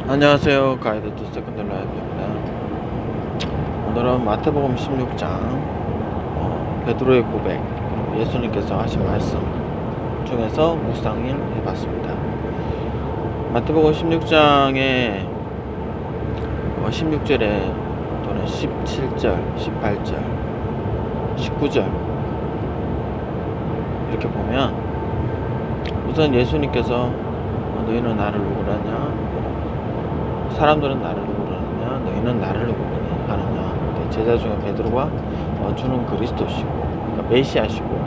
안녕하세요. 가이드 투 세컨드 라이프입니다. 오늘은 마태복음 16장 베드로의 고백, 예수님께서 하신 말씀 중에서 묵상을 해봤습니다. 마태복음 16장에 16절에 또는 17절, 18절, 19절 이렇게 보면 우선 예수님께서 너희는 나를 누구라냐, 사람들은 나를 누구라느냐, 너희는 나를 누구라느냐. 제자 중에 베드로가 주는 그리스도시고, 그러니까 메시아시고,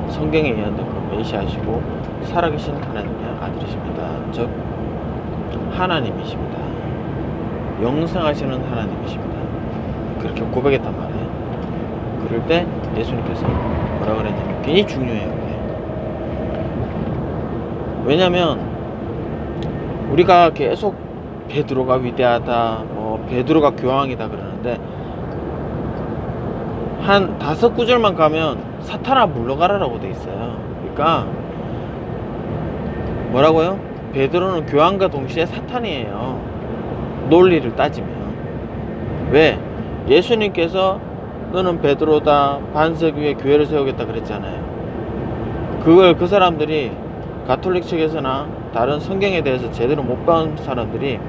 성경에 의한 그 메시아시고 살아계신 하나님의 아들이십니다. 즉 하나님이십니다. 영생하시는 하나님이십니다. 그렇게 고백했단 말이에요. 그럴 때 예수님께서 뭐라 그랬냐면 굉장히 중요해요. 왜냐면 우리가 계속 베드로가 위대하다, 베드로가 교황이다 그러는데 한 5구절만 가면 사탄아 물러가라라고 돼 있어요. 그러니까 뭐라고요? 베드로는 교황과 동시에 사탄이에요. 논리를 따지면. 왜? 예수님께서 너는 베드로다, 반석 위에 교회를 세우겠다 그랬잖아요. 그걸 그 사람들이 가톨릭 측에서나 다른 성경에 대해서 제대로 못 배운 사람들이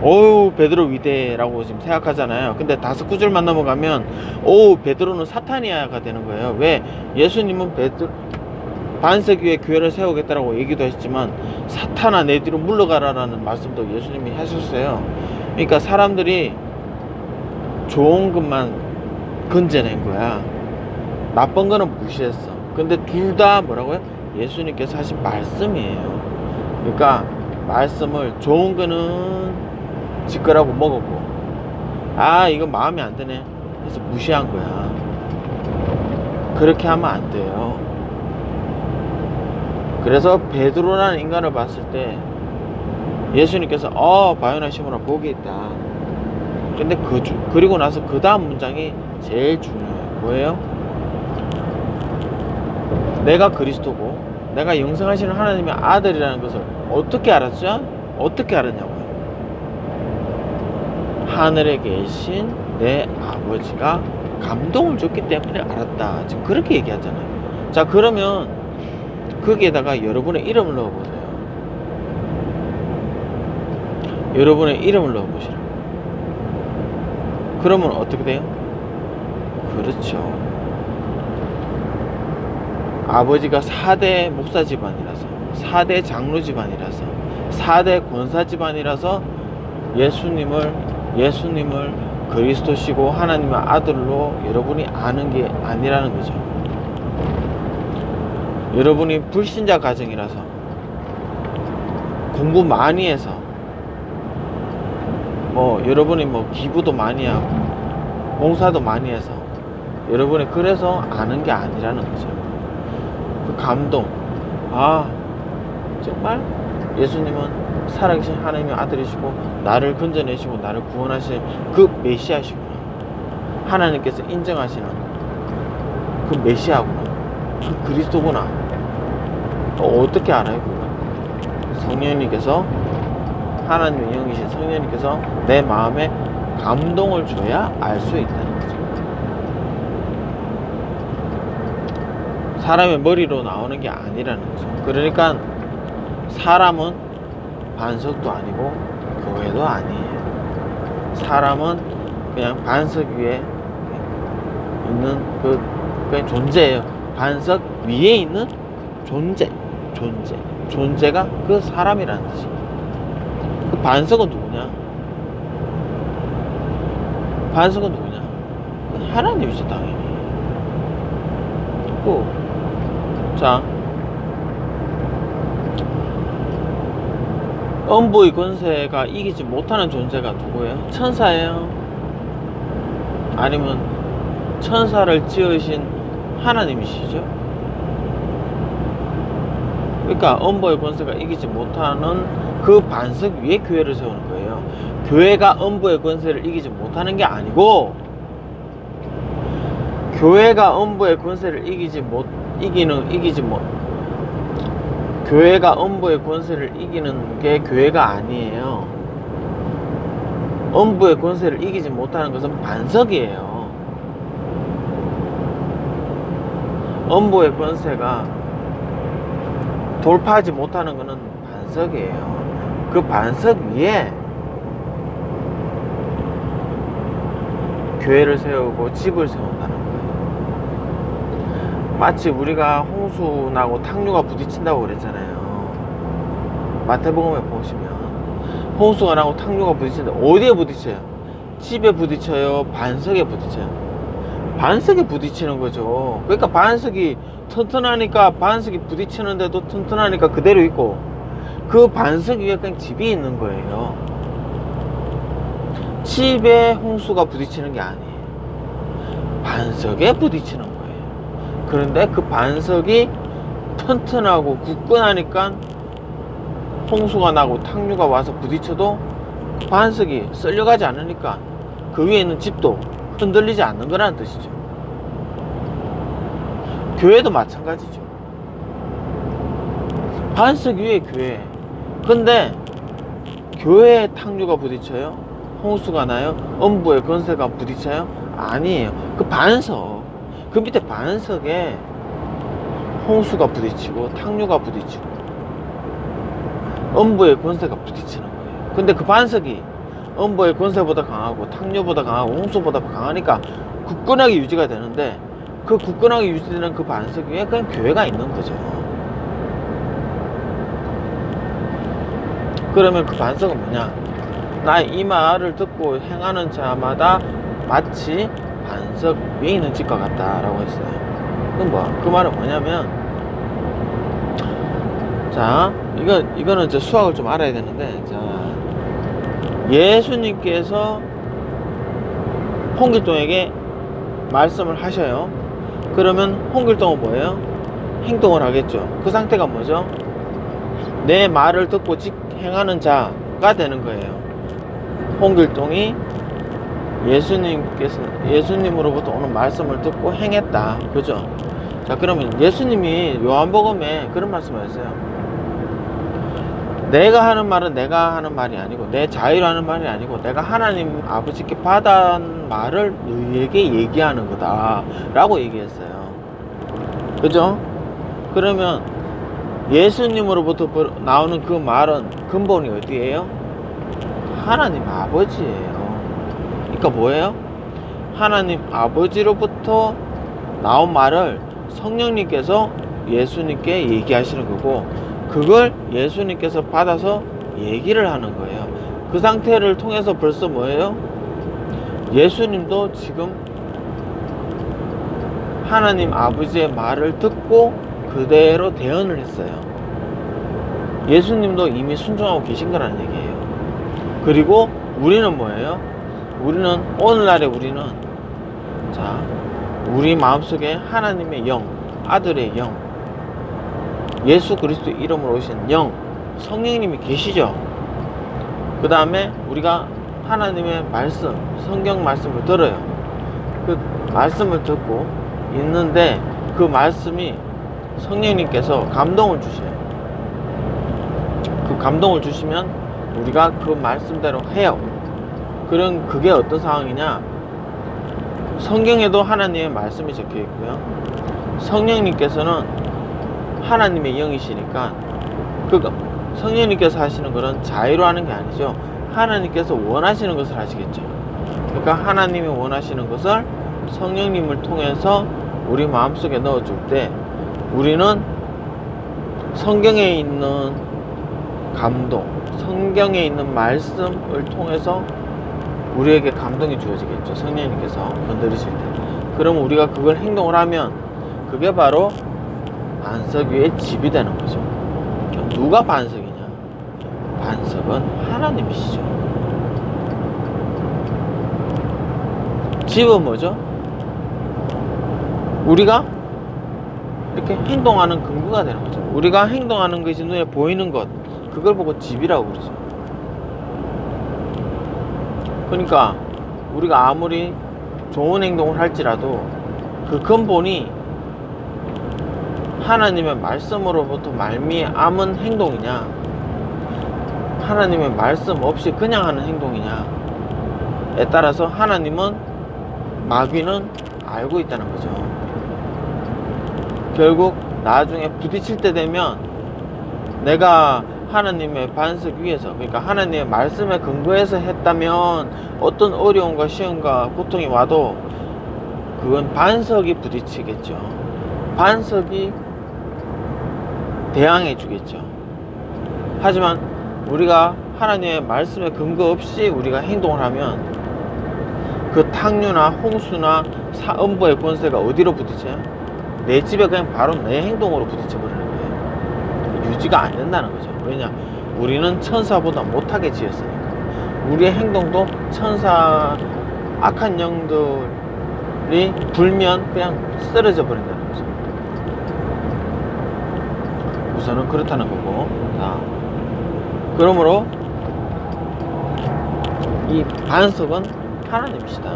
어우 베드로 위대라고 지금 생각하잖아요. 근데 5구절만 넘어가면 어우 베드로는 사탄이야가 되는 거예요. 왜? 예수님은 반석 위에 교회를 세우겠다라고 얘기도 했지만 사탄아 내 뒤로 물러가라라는 말씀도 예수님이 하셨어요. 그러니까 사람들이 좋은 것만 건져낸 거야. 나쁜 거는 무시했어. 근데 둘 다 뭐라고요? 예수님께서 하신 말씀이에요. 그러니까 말씀을 좋은 거는 지꺼라고 먹었고, 아 이거 마음에 안 드네 해서 무시한 거야. 그렇게 하면 안 돼요. 그래서 베드로라는 인간을 봤을 때 예수님께서 바요나 시몬아 복이 있다. 근데 그리고 나서 그 다음 문장이 제일 중요해요. 뭐예요? 내가 그리스도고 내가 영생하시는 하나님의 아들이라는 것을 어떻게 알았죠? 어떻게 알았냐고요? 하늘에 계신 내 아버지가 감동을 줬기 때문에 알았다. 지금 그렇게 얘기하잖아요. 자, 그러면 거기에다가 여러분의 이름을 넣어보세요. 여러분의 이름을 넣어보시라고. 그러면 어떻게 돼요? 그렇죠. 아버지가 4대 목사 집안이라서, 4대 장로 집안이라서, 4대 권사 집안이라서 예수님을 그리스도시고 하나님의 아들로 여러분이 아는 게 아니라는 거죠. 여러분이 불신자 가정이라서 공부 많이 해서 여러분이 기부도 많이 하고 봉사도 많이 해서 여러분이 그래서 아는 게 아니라는 거죠. 그 감동, 정말 예수님은 살아계신 하나님의 아들이시고 나를 건져내시고 나를 구원하신 그 메시아시구나. 하나님께서 인정하시는 그 메시아구나. 그 그리스도구나. 어떻게 알아요? 그거? 성령님께서, 하나님의 영이신 성령님께서 내 마음에 감동을 줘야 알 수 있다는 거죠. 사람의 머리로 나오는 게 아니라는 거죠. 그러니까 사람은 반석도 아니고 교회도 아니에요. 사람은 그냥 반석 위에 있는 그냥 존재예요. 반석 위에 있는 존재가 그 사람이라는 뜻이에요. 그 반석은 누구냐? 반석은 누구냐? 하나님이죠, 당연히. 자, 음부의 권세가 이기지 못하는 존재가 누구예요? 천사예요? 아니면 천사를 지으신 하나님이시죠? 그러니까 음부의 권세가 이기지 못하는 그 반석 위에 교회를 세우는 거예요. 교회가 음부의 권세를 이기지 못하는 게 아니고, 교회가 음부의 권세를 교회가 음부의 권세를 이기는 게 교회가 아니에요. 음부의 권세를 이기지 못하는 것은 반석이에요. 음부의 권세가 돌파하지 못하는 것은 반석이에요. 그 반석 위에 교회를 세우고 집을 세운다는 거예요. 마치 우리가 홍수 나고 탕류가 부딪힌다고 그랬잖아요. 마태복음에 보시면 홍수가 나고 탕류가 부딪힌다. 어디에 부딪혀요? 집에 부딪혀요? 반석에 부딪혀요? 반석에 부딪히는 거죠. 그러니까 반석이 튼튼하니까, 반석이 부딪히는데도 튼튼하니까 그대로 있고, 그 반석 위에 그냥 집이 있는 거예요. 집에 홍수가 부딪히는 게 아니에요. 반석에 부딪히는 거예요. 그런데 그 반석이 튼튼하고 굳건하니까 홍수가 나고 탕류가 와서 부딪혀도 반석이 썰려가지 않으니까 그 위에 있는 집도 흔들리지 않는 거라는 뜻이죠. 교회도 마찬가지죠. 반석 위에 교회. 근데 교회에 탕류가 부딪혀요? 홍수가 나요? 음부의 권세가 부딪혀요? 아니에요. 그 반석, 그 밑에 반석에 홍수가 부딪히고 탕류가 부딪히고 음부의 권세가 부딪히는 거예요. 근데 그 반석이 음부의 권세보다 강하고 탕류보다 강하고 홍수보다 강하니까 굳건하게 유지가 되는데, 그 굳건하게 유지되는 그 반석 위에 그냥 교회가 있는 거죠. 그러면 그 반석은 뭐냐? 나의 이 말을 듣고 행하는 자마다 마치 반석 위에 있는 집과 같다라고 했어요. 그럼 뭐? 그 말은 뭐냐면, 자, 이거는 이제 수학을 좀 알아야 되는데, 자, 예수님께서 홍길동에게 말씀을 하셔요. 그러면 홍길동은 뭐예요? 행동을 하겠죠. 그 상태가 뭐죠? 내 말을 듣고 행하는 자가 되는 거예요. 홍길동이 예수님으로부터 오는 말씀을 듣고 행했다. 그죠? 자, 그러면 예수님이 요한복음에 그런 말씀을 했어요. 내가 하는 말은 내가 하는 말이 아니고, 내 자유로 하는 말이 아니고, 내가 하나님 아버지께 받은 말을 너희에게 얘기하는 거다 라고 얘기했어요. 그죠? 그러면 예수님으로부터 나오는 그 말은 근본이 어디예요? 하나님 아버지예요. 그러니까 뭐예요? 하나님 아버지로부터 나온 말을 성령님께서 예수님께 얘기하시는 거고, 그걸 예수님께서 받아서 얘기를 하는 거예요. 그 상태를 통해서 벌써 뭐예요? 예수님도 지금 하나님 아버지의 말을 듣고 그대로 대언을 했어요. 예수님도 이미 순종하고 계신 거라는 얘기예요. 그리고 우리는 뭐예요? 우리는 오늘날에 우리는, 자, 우리 마음속에 하나님의 영, 아들의 영, 예수 그리스도 이름으로 오신 영, 성령님이 계시죠. 그 다음에 우리가 하나님의 말씀, 성경 말씀을 들어요. 그 말씀을 듣고 있는데, 그 말씀이 성령님께서 감동을 주셔요. 그 감동을 주시면 우리가 그 말씀대로 해요. 그런, 그게 어떤 상황이냐? 성경에도 하나님의 말씀이 적혀 있고요. 성령님께서는 하나님의 영이시니까, 그 성령님께서 하시는 것은 자유로 하는 게 아니죠. 하나님께서 원하시는 것을 하시겠죠. 그러니까 하나님이 원하시는 것을 성령님을 통해서 우리 마음속에 넣어줄 때, 우리는 성경에 있는 감동, 성경에 있는 말씀을 통해서 우리에게 감동이 주어지겠죠. 성령님께서 건드리실 때. 그럼 우리가 그걸 행동을 하면 그게 바로 반석 위에 집이 되는 거죠. 누가 반석이냐? 반석은 하나님이시죠. 집은 뭐죠? 우리가 이렇게 행동하는 근거가 되는 거죠. 우리가 행동하는 것이 눈에 보이는 것, 그걸 보고 집이라고 그러죠. 그러니까 우리가 아무리 좋은 행동을 할지라도 그 근본이 하나님의 말씀으로부터 말미암은 행동이냐, 하나님의 말씀 없이 그냥 하는 행동이냐, 따라서 하나님은 마귀는 알고 있다는 거죠. 결국 나중에 부딪힐 때 되면 내가 하나님의 반석 위에서, 그러니까 하나님의 말씀에 근거해서 했다면 어떤 어려움과 시험과 고통이 와도 그건 반석이 부딪히겠죠. 반석이 대항해 주겠죠. 하지만 우리가 하나님의 말씀에 근거 없이 우리가 행동을 하면 그 탕류나 홍수나 사음부의 권세가 어디로 부딪혀요? 내 집에 그냥 바로 내 행동으로 부딪혀 버리는 거예요. 유지가 안 된다는 거죠. 왜냐? 우리는 천사보다 못하게 지었으니까. 우리의 행동도 천사, 악한 영들이 불면 그냥 쓰러져 버린다는 거죠. 우선은 그렇다는 거고. 자, 그러므로 이 반석은 하나님이시다.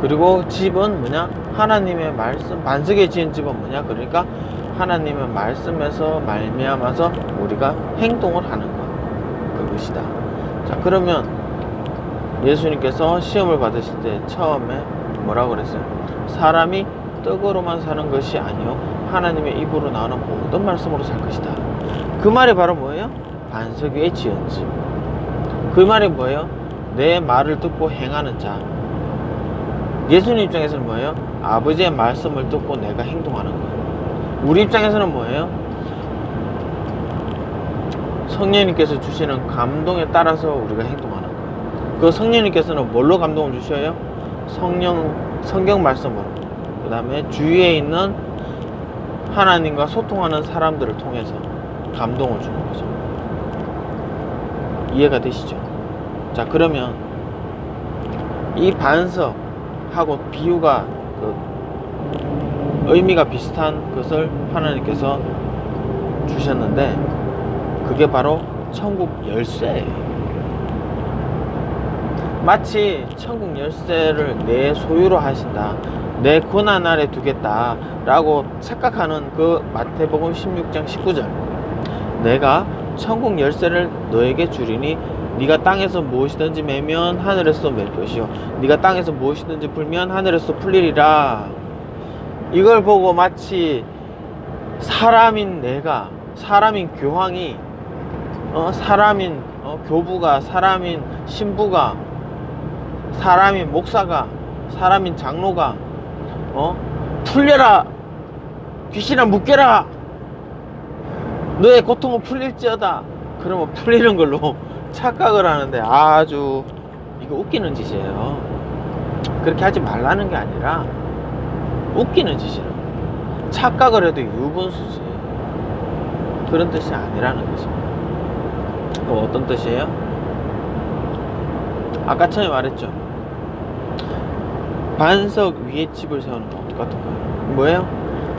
그리고 집은 뭐냐? 하나님의 말씀, 반석에 지은 집은 뭐냐? 그러니까 하나님의 말씀에서 말미암아서 우리가 행동을 하는 것, 그것이다. 자, 그러면 예수님께서 시험을 받으실 때 처음에 뭐라고 그랬어요? 사람이 떡으로만 사는 것이 아니요 하나님의 입으로 나오는 모든 말씀으로 살 것이다. 그 말이 바로 뭐예요? 반석 위에 지은 집. 그 말이 뭐예요? 내 말을 듣고 행하는 자. 예수님 입장에서는 뭐예요? 아버지의 말씀을 듣고 내가 행동하는 거예요. 우리 입장에서는 뭐예요? 성령님께서 주시는 감동에 따라서 우리가 행동하는 거예요. 그 성령님께서는 뭘로 감동을 주셔요? 성경 말씀으로. 그 다음에 주위에 있는 하나님과 소통하는 사람들을 통해서 감동을 주는 거죠. 이해가 되시죠? 자, 그러면 이 반석하고 비유가 의미가 비슷한 것을 하나님께서 주셨는데 그게 바로 천국 열쇠예요. 마치 천국 열쇠를 내 소유로 하신다, 내 권한 아래 두겠다 라고 착각하는 그 마태복음 16장 19절, 내가 천국 열쇠를 너에게 주리니 네가 땅에서 무엇이든지 매면 하늘에서 맬 것이요 네가 땅에서 무엇이든지 풀면 하늘에서 풀리리라. 이걸 보고 마치 사람인 내가, 사람인 교황이, 사람인 교부가, 사람인 신부가, 사람인 목사가, 사람인 장로가 풀려라, 귀신아 묶여라, 너의 고통은 풀릴지어다. 그러면 풀리는 걸로 착각을 하는데 아주 이거 웃기는 짓이에요. 그렇게 하지 말라는 게 아니라 웃기는 짓이라고. 착각을 해도 유분수지. 그런 뜻이 아니라는 거죠. 어떤 뜻이에요? 아까 처음에 말했죠. 반석 위에 집을 세우는 거 똑같은 거예요. 뭐예요?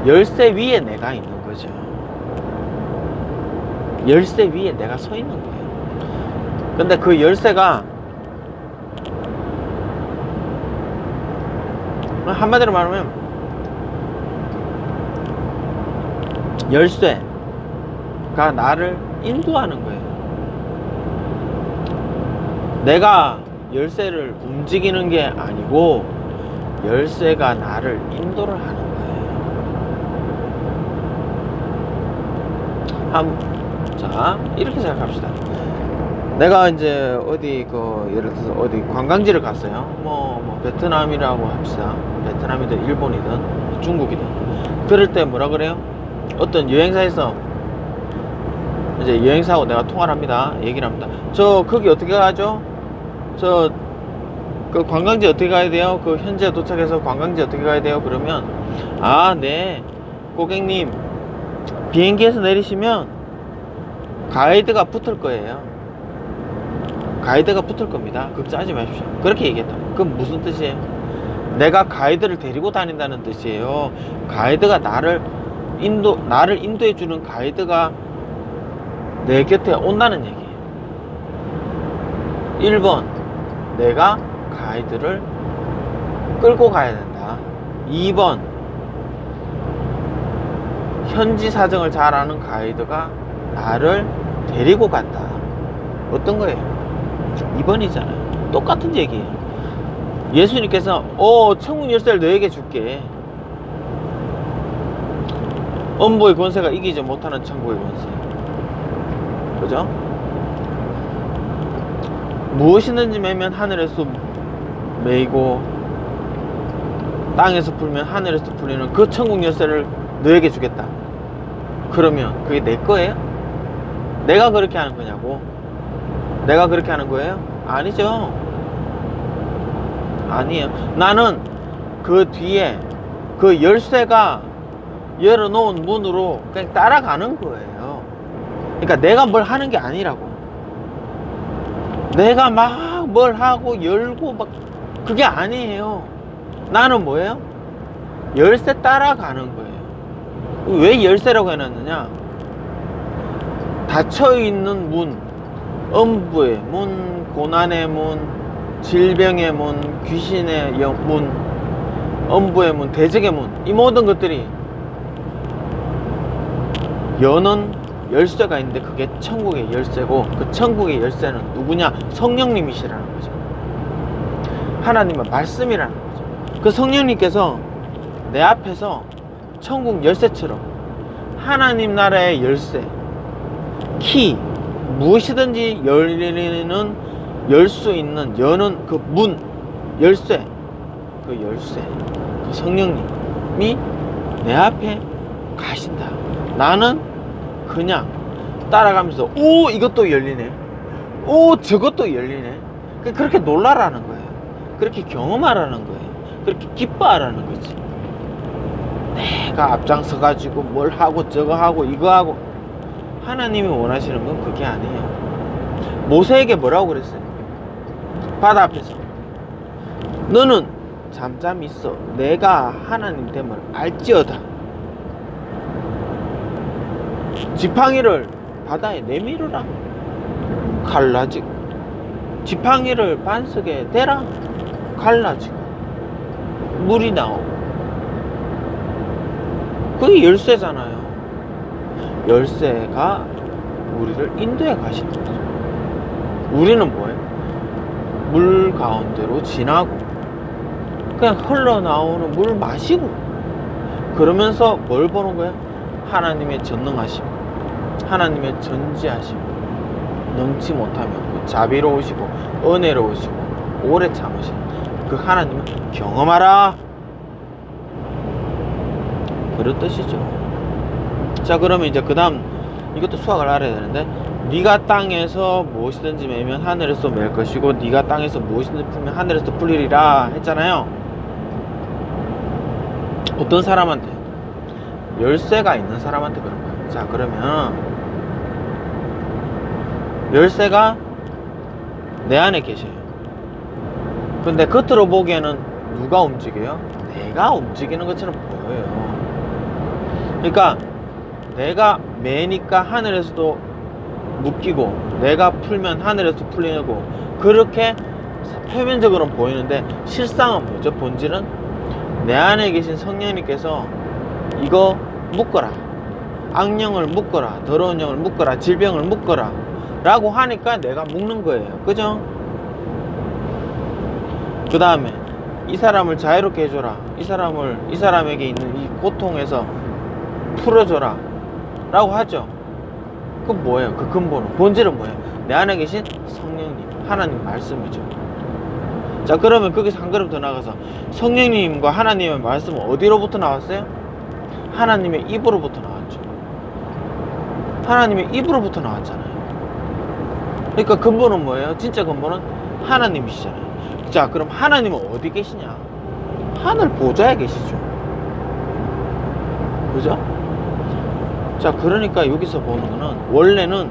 열쇠 위에 내가 있는 거죠. 열쇠 위에 내가 서 있는 거예요. 근데 그 열쇠가 한마디로 말하면 열쇠가 나를 인도하는 거예요. 내가 열쇠를 움직이는 게 아니고 열쇠가 나를 인도를 하는 거예요. 자, 이렇게 생각합시다. 내가 이제 어디 예를 들어서 어디 관광지를 갔어요. 뭐 베트남이라고 합시다. 베트남이든 일본이든 중국이든. 그럴 때 뭐라 그래요? 어떤 여행사에서 이제 여행사하고 내가 통화를 합니다. 얘기를 합니다. 저 거기 어떻게 가죠? 그 관광지 어떻게 가야 돼요? 그 현지에 도착해서 관광지 어떻게 가야 돼요? 그러면 네 고객님 비행기에서 내리시면 가이드가 붙을 거예요. 가이드가 붙을 겁니다. 걱정하지 마십시오. 그렇게 얘기했다. 그럼 무슨 뜻이에요? 내가 가이드를 데리고 다닌다는 뜻이에요. 가이드가 나를 인도해 주는 가이드가 내 곁에 온다는 얘기예요. 1번, 내가 가이드를 끌고 가야 된다. 2번, 현지 사정을 잘 아는 가이드가 나를 데리고 간다. 어떤 거예요? 2번이잖아요. 똑같은 얘기예요. 예수님께서 천국 열쇠를 너에게 줄게. 음부의 권세가 이기지 못하는 천국의 권세. 그죠? 무엇이든지 매면 하늘에서 매이고 땅에서 풀면 하늘에서 풀리는 그 천국 열쇠를 너에게 주겠다. 그러면 그게 내 거예요? 내가 그렇게 하는 거냐고? 내가 그렇게 하는 거예요? 아니죠. 아니에요. 나는 그 뒤에 그 열쇠가 열어놓은 문으로 그냥 따라가는 거예요. 그러니까 내가 뭘 하는 게 아니라고. 내가 막 뭘 하고 열고 막 그게 아니에요. 나는 뭐예요? 열쇠 따라가는 거예요. 왜 열쇠라고 해놨느냐? 닫혀있는 문, 음부의 문, 고난의 문, 질병의 문, 귀신의 문, 음부의 문, 대적의 문, 이 모든 것들이 여는 열쇠가 있는데 그게 천국의 열쇠고, 그 천국의 열쇠는 누구냐? 성령님이시라는 거죠. 하나님의 말씀이라는 거죠. 그 성령님께서 내 앞에서 천국 열쇠처럼 하나님 나라의 열쇠, 키, 무엇이든지 열리는, 열 수 있는, 여는 그 문, 열쇠, 그 성령님이 내 앞에 가신다. 나는 그냥 따라가면서 이것도 열리네, 저것도 열리네. 그렇게 놀라라는 거예요. 그렇게 경험하라는 거예요. 그렇게 기뻐하라는 거지. 내가 앞장서 가지고 뭘 하고 저거 하고 이거 하고. 하나님이 원하시는 건 그게 아니에요. 모세에게 뭐라고 그랬어요? 바다 앞에서 너는 잠잠히 있어, 내가 하나님 됨을 알지어다. 지팡이를 바다에 내밀으라. 갈라지고, 지팡이를 반석에 대라. 갈라지고 물이 나오고. 그게 열쇠잖아요. 열쇠가 우리를 인도해 가시는 거죠. 우리는 뭐예요? 물 가운데로 지나고 그냥 흘러나오는 물 마시고, 그러면서 뭘 보는 거예요? 하나님의 전능하심, 하나님의 전지하심, 능치 못하면 자비로우시고 은혜로우시고 오래 참으신 그 하나님을 경험하라, 그런 뜻이죠. 자, 그러면 이제 그 다음 이것도 수학을 알아야 되는데, 네가 땅에서 무엇이든지 매면 하늘에서 맬 것이고 네가 땅에서 무엇이든지 풀면 하늘에서 풀리리라 했잖아요. 어떤 사람한테? 열쇠가 있는 사람한테 그런 거예요. 자, 그러면 열쇠가 내 안에 계셔요. 근데 겉으로 보기에는 누가 움직여요? 내가 움직이는 것처럼 보여요. 그러니까 내가 매니까 하늘에서도 묶이고 내가 풀면 하늘에서 풀리고, 그렇게 표면적으로는 보이는데 실상은 뭐죠? 본질은 내 안에 계신 성령님께서 이거 묶어라, 악령을 묶어라, 더러운 영을 묶어라, 질병을 묶어라 라고 하니까 내가 묶는 거예요. 그죠? 그 다음에 이 사람을 자유롭게 해줘라, 이 사람에게 있는 이 고통에서 풀어줘라 라고 하죠. 그 뭐예요? 그 근본은, 본질은 뭐예요? 내 안에 계신 성령님, 하나님 말씀이죠. 자, 그러면 거기서 한 걸음 더 나가서 성령님과 하나님의 말씀은 어디로부터 나왔어요? 하나님의 입으로부터 나왔죠. 하나님의 입으로부터 나왔잖아요. 그러니까 근본은 뭐예요? 진짜 근본은 하나님이시잖아요. 자, 그럼 하나님은 어디 계시냐? 하늘 보좌에 계시죠. 그죠? 자, 그러니까 여기서 보는 거는, 원래는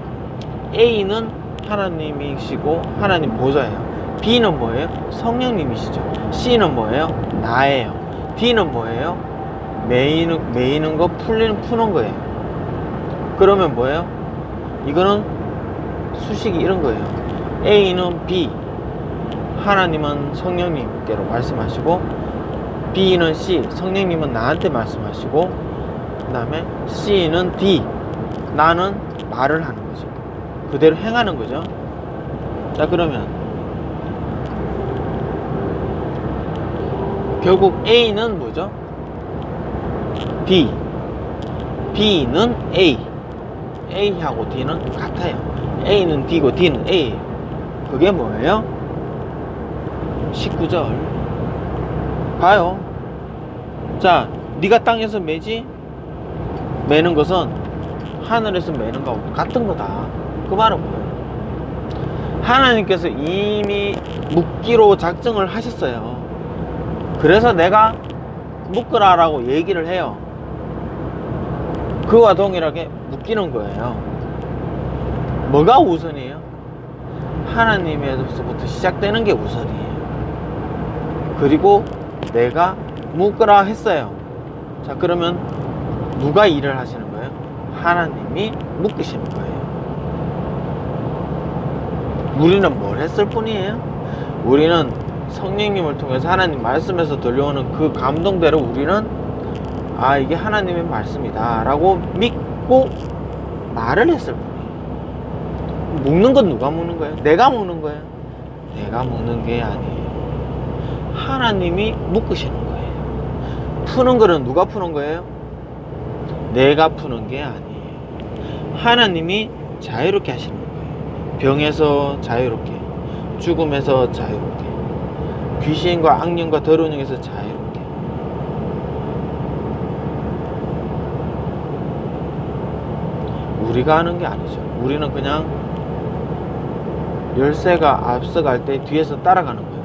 A는 하나님이시고 하나님 보좌예요. B는 뭐예요? 성령님이시죠. C는 뭐예요? 나예요. D는 뭐예요? 매이는 거, 푸는 거예요. 그러면 뭐예요? 이거는 수식이 이런 거예요. A는 B, 하나님은 성령님께로 말씀하시고, B는 C, 성령님은 나한테 말씀하시고, 그 다음에 C는 D, 나는 말을 하는 거죠. 그대로 행하는 거죠. 자, 그러면 결국 A는 뭐죠? B, B는 A, A하고 D는 같아요. A는 D고 D는 A. 그게 뭐예요? 19절 봐요. 자, 네가 땅에서 매지 매는 것은 하늘에서 매는 거하고 같은 거다. 그 말은 뭐예요? 하나님께서 이미 묶기로 작정을 하셨어요. 그래서 내가 묶으라라고 얘기를 해요. 그와 동일하게 묶이는 거예요. 뭐가 우선이에요? 하나님에서부터 시작되는 게 우선이에요. 그리고 내가 묶으라 했어요. 자, 그러면 누가 일을 하시는 거예요? 하나님이 묶으시는 거예요. 우리는 뭘 했을 뿐이에요? 우리는 성령님을 통해서 하나님 말씀에서 들려오는 그 감동대로 우리는 아, 이게 하나님의 말씀이다 라고 믿고 말을 했을 뿐이에요. 묶는 건 누가 묶는 거예요? 내가 묶는 거예요? 내가 묶는 게 아니에요. 하나님이 묶으시는 거예요. 푸는 거는 누가 푸는 거예요? 내가 푸는 게 아니에요. 하나님이 자유롭게 하시는 거예요. 병에서 자유롭게, 죽음에서 자유롭게, 귀신과 악령과 더러운 영에서 자유롭게. 우리가 하는 게 아니죠. 우리는 그냥 열쇠가 앞서갈 때 뒤에서 따라가는 거예요.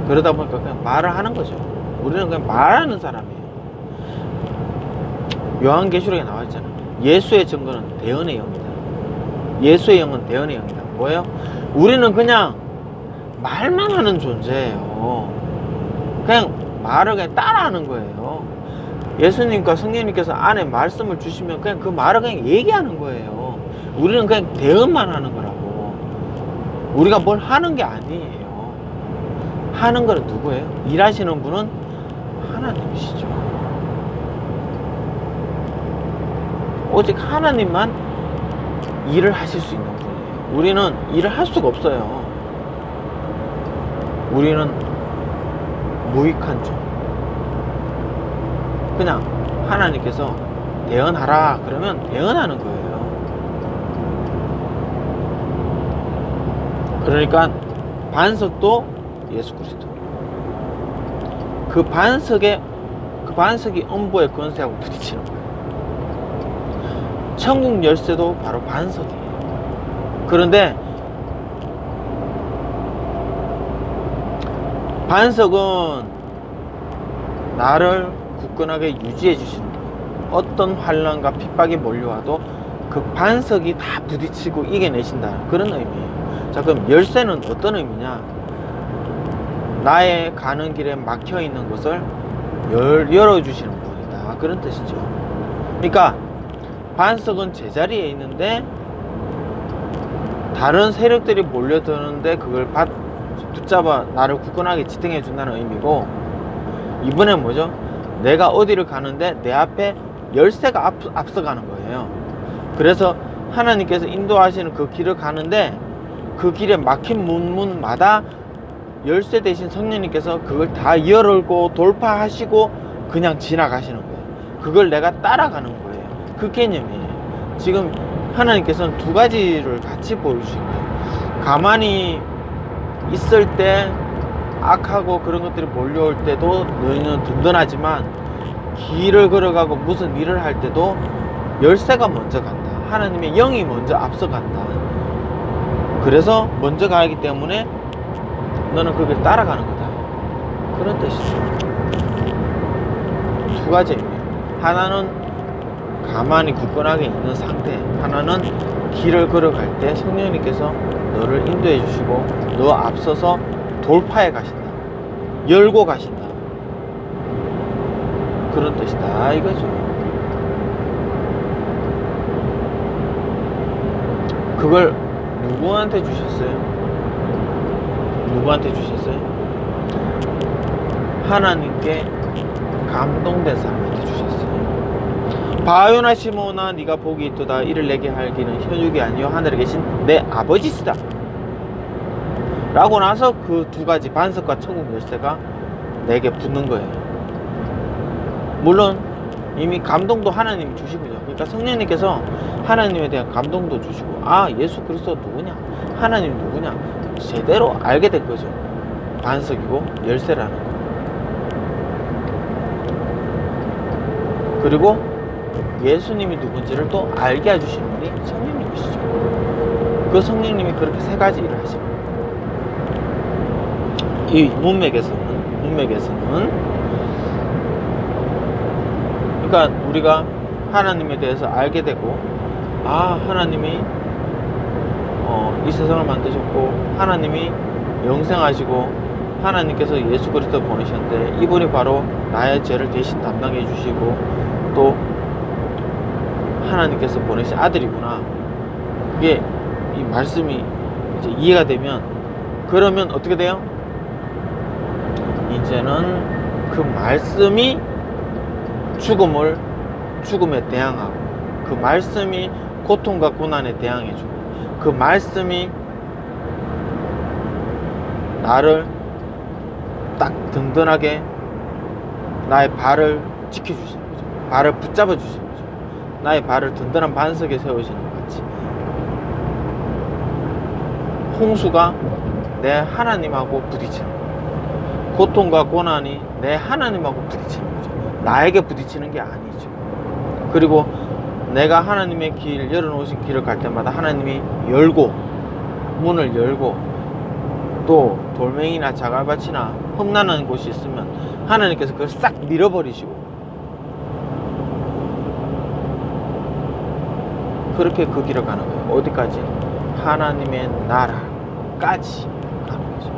그러다 보니까 그냥 말을 하는 거죠. 우리는 그냥 말하는 사람이에요. 요한계시록에 나와 있잖아요. 예수의 증거는 대언의 영이다. 예수의 영은 대언의 영이다. 뭐예요? 우리는 그냥 말만 하는 존재예요. 그냥 말을 그냥 따라하는 거예요. 예수님과 성령님께서 안에 말씀을 주시면 그냥 그 말을 그냥 얘기하는 거예요. 우리는 그냥 대언만 하는 거라고. 우리가 뭘 하는 게 아니에요. 하는 거는 누구예요? 일하시는 분은 하나님이시죠. 오직 하나님만 일을 하실 수 있는 분이에요. 우리는 일을 할 수가 없어요. 우리는 무익한 종. 그냥 하나님께서 대언하라 그러면 대언하는 거예요. 그러니까 반석도 예수 그리스도. 그 반석이 음보의 권세하고 부딪히는 거예요. 천국 열쇠도 바로 반석이에요. 그런데 반석은 나를 굳건하게 유지해 주시는 거예요. 어떤 환난과 핍박이 몰려와도 그 반석이 다 부딪히고 이겨내신다. 그런 의미예요. 자, 그럼 열쇠는 어떤 의미냐? 나의 가는 길에 막혀 있는 것을 열어주시는 분이다. 그런 뜻이죠. 그러니까 반석은 제자리에 있는데 다른 세력들이 몰려드는데 그걸 붙잡아 나를 굳건하게 지탱해 준다는 의미고, 이번엔 뭐죠? 내가 어디를 가는데 내 앞에 열쇠가 앞서가는 거예요. 그래서 하나님께서 인도하시는 그 길을 가는데 그 길에 막힌 문마다 열쇠 대신 성령님께서 그걸 다 열고 돌파하시고 그냥 지나가시는 거예요. 그걸 내가 따라가는 거예요. 그 개념이에요. 지금 하나님께서는 두 가지를 같이 보여주신 거예요. 가만히 있을 때 악하고 그런 것들이 몰려올 때도 너희는 든든하지만 길을 걸어가고 무슨 일을 할 때도 열쇠가 먼저 간다. 하나님의 영이 먼저 앞서간다. 그래서 먼저 가기 때문에 너는 그 길 따라가는 거다. 그런 뜻이죠. 두 가지입니다. 하나는 가만히 굳건하게 있는 상태, 하나는 길을 걸어갈 때 성령님께서 너를 인도해 주시고 너 앞서서 돌파해 가신다. 열고 가신다. 그런 뜻이다 이거죠. 그걸 누구한테 주셨어요? 누구한테 주셨어요? 하나님께 감동된 사람한테 주셨어요. 바요나 시모나 네가 복이 있도다. 이를 내게 할기는 현육이 아니요 하늘에 계신 내 아버지시다 라고 나서 그 두 가지 반석과 천국 열쇠가 내게 붙는 거예요. 물론 이미 감동도 하나님이 주시고요. 그러니까 성령님께서 하나님에 대한 감동도 주시고, 아, 예수 그리스도 누구냐, 하나님 누구냐 제대로 알게 된 거죠. 반석이고 열쇠라는 거. 그리고 예수님이 누군지를 또 알게 해주시는 분이 성령님이시죠. 그 성령님이 그렇게 세 가지 일을 하십니다. 이 문맥에서는 그러니까 우리가 하나님에 대해서 알게 되고, 아, 하나님이 이 세상을 만드셨고, 하나님이 영생하시고, 하나님께서 예수 그리스도 보내셨는데 이분이 바로 나의 죄를 대신 담당해 주시고, 또 하나님께서 보내신 아들이구나. 그게 이 말씀이 이제 이해가 되면, 그러면 어떻게 돼요? 이제는 그 말씀이 죽음에 대항하고, 그 말씀이 고통과 고난에 대항해주고, 그 말씀이 나를 딱 든든하게 나의 발을 지켜주시는 거죠. 발을 붙잡아 주시는 거죠. 나의 발을 든든한 반석에 세우시는 것 같이, 홍수가 내 하나님하고 부딪히는 거예요. 고통과 고난이 내 하나님하고 부딪히는 거죠. 나에게 부딪히는 게 아니죠. 그리고 내가 하나님의 길, 열어놓으신 길을 갈 때마다 하나님이 문을 열고, 또 돌멩이나 자갈밭이나 험난한 곳이 있으면 하나님께서 그걸 싹 밀어버리시고, 그렇게 그 길을 가는 거예요. 어디까지? 하나님의 나라까지 가는 거죠.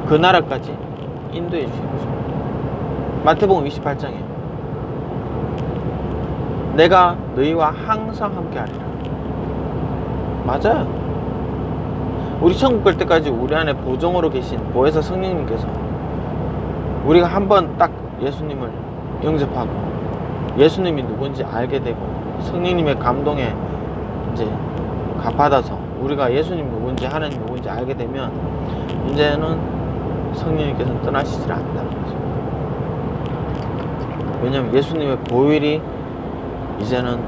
그 나라까지 인도해 주시는 거죠. 마태복음 28장에 내가 너희와 항상 함께 하리라. 맞아요. 우리 천국 갈 때까지 우리 안에 보정으로 계신 보혜사 성령님께서, 우리가 한번 딱 예수님을 영접하고 예수님이 누군지 알게 되고 성령님의 감동에 이제 갚아다서 우리가 예수님 누군지 하나님 누군지 알게 되면, 이제는 성령님께서는 떠나시질 않는다는 거죠. 왜냐하면 예수님의 보혈이 이제는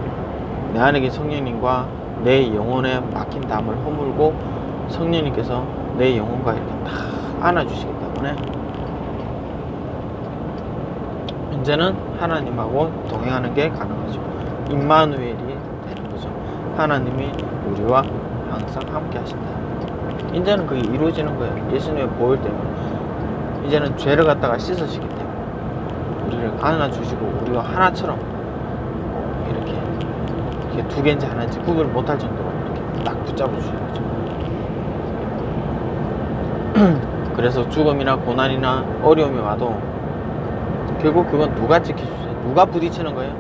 내 안에 계신 성령님과 내 영혼에 막힌 담을 허물고, 성령님께서 내 영혼과 이렇게 딱 안아주시기 때문에 이제는 하나님하고 동행하는 게 가능하죠. 임마누엘이 되는 거죠. 하나님이 우리와 항상 함께 하신다. 이제는 그게 이루어지는 거예요. 예수님의 보혈 때문에. 이제는 죄를 갖다가 씻으시기 때문에 우리를 안아주시고, 우리와 하나처럼 이렇게 두 개인지 하나인지 구별 못할 정도로 이렇게 딱 붙잡아 주시는 거죠. 그래서 죽음이나 고난이나 어려움이 와도 결국 그건 누가 지켜주세요? 누가 부딪히는 거예요?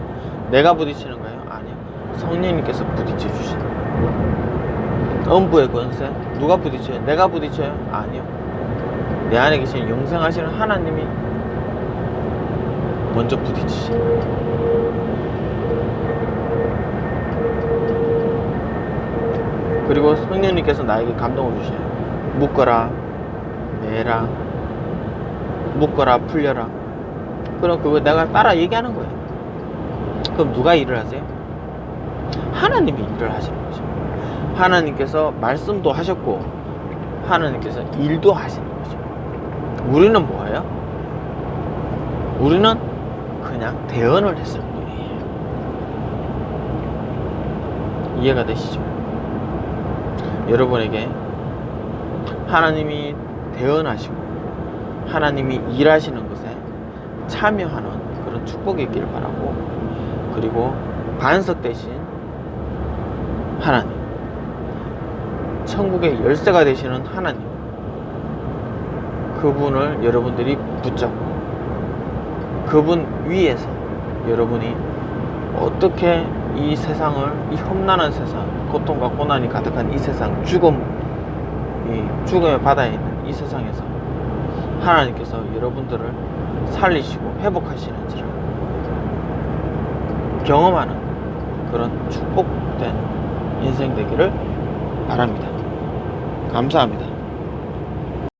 내가 부딪히는 거예요? 아니요. 성령님께서 부딪혀 주시는 거예요. 음부의 권세 누가 부딪혀요? 내가 부딪혀요? 아니요. 내 안에 계신 영생하시는 하나님이 먼저 부딪히시는 거예요. 그리고 성령님께서 나에게 감동을 주셔요. 묶어라, 내라, 묶어라, 풀려라. 그럼 그거 내가 따라 얘기하는 거예요. 그럼 누가 일을 하세요? 하나님이 일을 하시는 거죠. 하나님께서 말씀도 하셨고 하나님께서 일도 하시는 거죠. 우리는 뭐예요? 우리는 그냥 대언을 했을 뿐이에요. 이해가 되시죠? 여러분에게 하나님이 대언하시고 하나님이 일하시는 것에 참여하는 그런 축복이 있기를 바라고, 그리고 반석 대신 하나님, 천국의 열쇠가 되시는 하나님, 그분을 여러분들이 붙잡고 그분 위에서 여러분이 어떻게 이 세상을, 이 험난한 세상, 고통과 고난이 가득한 이 세상, 죽음의 바다에 있는 이 세상에서 하나님께서 여러분들을 살리시고 회복하시는지를 경험하는 그런 축복된 인생 되기를 바랍니다. 감사합니다.